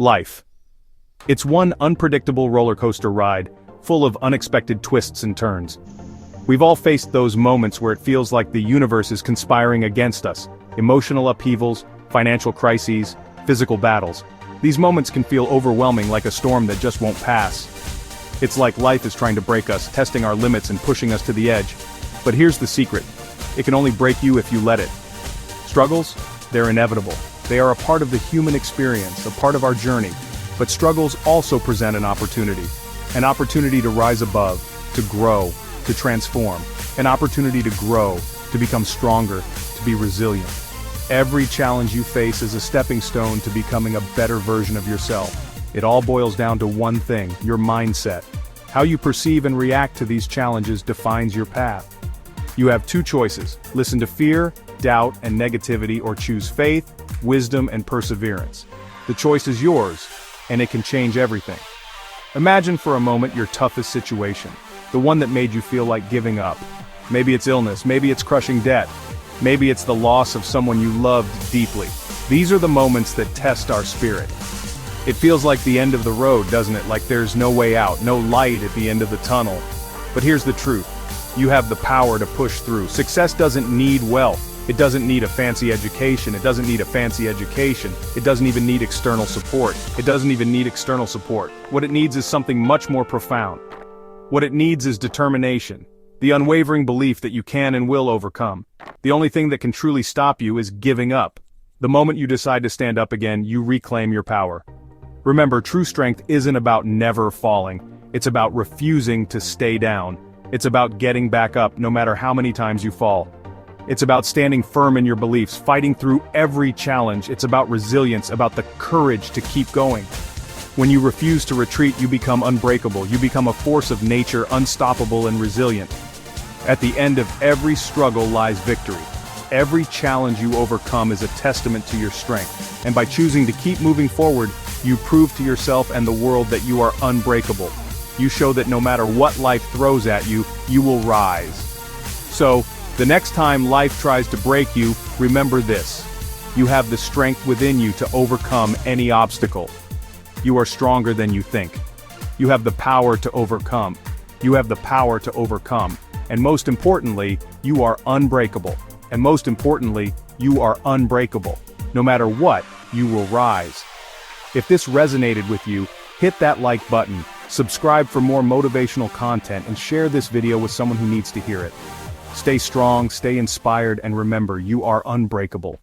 Life. It's one unpredictable roller coaster ride, full of unexpected twists and turns. We've all faced those moments where it feels like the universe is conspiring against us. Emotional upheavals, financial crises, physical battles. These moments can feel overwhelming, like a storm that just won't pass. It's like life is trying to break us, testing our limits and pushing us to the edge. But here's the secret. It can only break you if you let it. Struggles? They're inevitable. They are a part of the human experience, a part of our journey. But struggles also present an opportunity to rise above, to grow, to transform, an opportunity to grow, to become stronger, to be resilient. Every challenge you face is a stepping stone to becoming a better version of yourself. It all boils down to one thing: your mindset. How you perceive and react to these challenges defines your path. You have two choices: listen to fear, doubt, and negativity, or choose faith, wisdom, and perseverance. The choice is yours, and it can change everything. Imagine for a moment your toughest situation, the one that made you feel like giving up. Maybe it's illness, maybe it's crushing debt, maybe it's the loss of someone you loved deeply. These are the moments that test our spirit. It feels like the end of the road, doesn't it? Like there's no way out, no light at the end of the tunnel. But here's the truth. You have the power to push through. Success doesn't need wealth. It doesn't need a fancy education. It doesn't need a fancy education. It doesn't even need external support. What it needs is something much more profound. What it needs is determination. The unwavering belief that you can and will overcome. The only thing that can truly stop you is giving up. The moment you decide to stand up again, you reclaim your power. Remember, true strength isn't about never falling. It's about refusing to stay down. It's about getting back up no matter how many times you fall. It's about standing firm in your beliefs, fighting through every challenge. It's about resilience, about the courage to keep going. When you refuse to retreat, you become unbreakable. You become a force of nature, unstoppable and resilient. At the end of every struggle lies victory. Every challenge you overcome is a testament to your strength. And by choosing to keep moving forward, you prove to yourself and the world that you are unbreakable. You show that no matter what life throws at you, you will rise. So, the next time life tries to break you, remember this: you have the strength within you to overcome any obstacle. You are stronger than you think. You have the power to overcome. And most importantly, you are unbreakable. No matter what, you will rise. If this resonated with you, hit that like button, subscribe for more motivational content, and share this video with someone who needs to hear it. Stay strong, stay inspired, and remember, you are unbreakable.